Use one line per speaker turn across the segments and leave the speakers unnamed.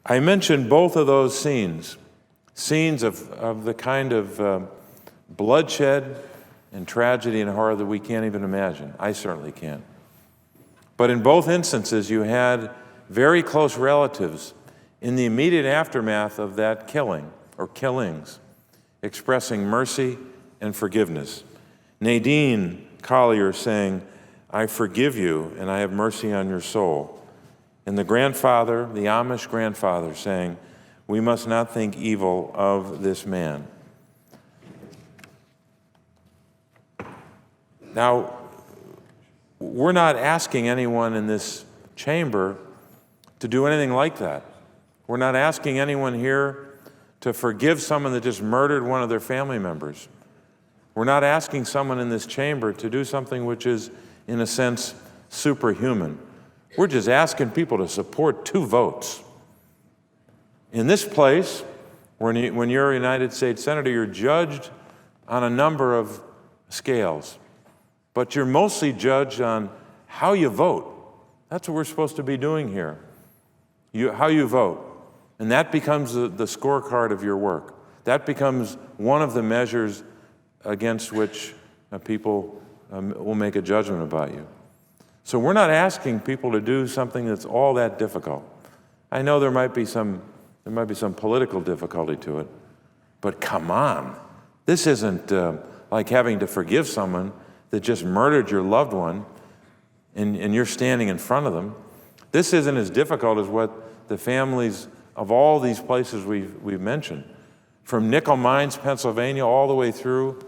I mentioned both of those scenes of the kind of bloodshed and tragedy and horror that we can't even imagine. I certainly can't. But in both instances, you had very close relatives in the immediate aftermath of that killing or killings, expressing mercy and forgiveness. Nadine Collier saying, "I forgive you and I have mercy on your soul." And the grandfather, the Amish grandfather, saying, "We must not think evil of this man." Now, we're not asking anyone in this chamber to do anything like that. We're not asking anyone here to forgive someone that just murdered one of their family members. We're not asking someone in this chamber to do something which is, in a sense, superhuman. We're just asking people to support 2 votes. In this place, when you're a United States Senator, you're judged on a number of scales, but you're mostly judged on how you vote. That's what we're supposed to be doing here, how you vote. And that becomes the scorecard of your work. That becomes one of the measures against which people will make a judgment about you. So we're not asking people to do something that's all that difficult. I know there might be some political difficulty to it, but come on. This isn't like having to forgive someone that just murdered your loved one and you're standing in front of them. This isn't as difficult as what the families of all these places we've mentioned, from Nickel Mines, Pennsylvania, all the way through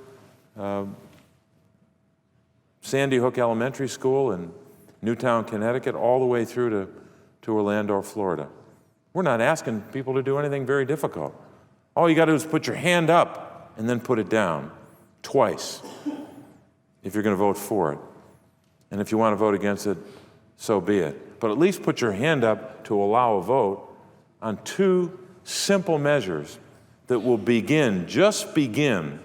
Sandy Hook Elementary School in Newtown, Connecticut, all the way through to Orlando, Florida. We're not asking people to do anything very difficult. All you got to do is put your hand up and then put it down twice if you're going to vote for it. And if you want to vote against it, so be it. But at least put your hand up to allow a vote on 2 simple measures that will just begin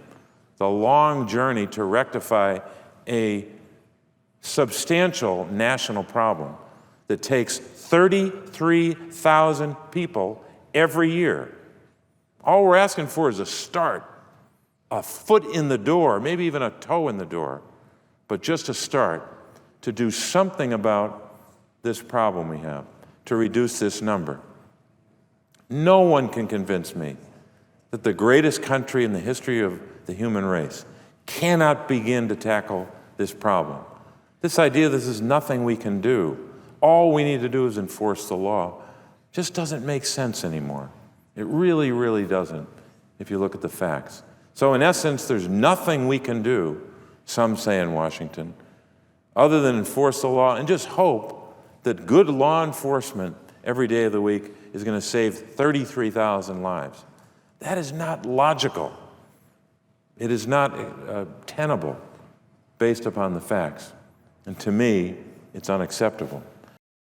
the long journey to rectify a substantial national problem that takes 33,000 people every year. All we're asking for is a start, a foot in the door, maybe even a toe in the door, but just a start to do something about this problem we have, to reduce this number. No one can convince me that the greatest country in the history of the human race cannot begin to tackle this problem. This idea this is nothing we can do, all we need to do is enforce the law, just doesn't make sense anymore. It really, really doesn't, if you look at the facts. So in essence, there's nothing we can do, some say in Washington, other than enforce the law and just hope that good law enforcement every day of the week is going to save 33,000 lives. That is not logical. It is not tenable based upon the facts. And to me, it's unacceptable.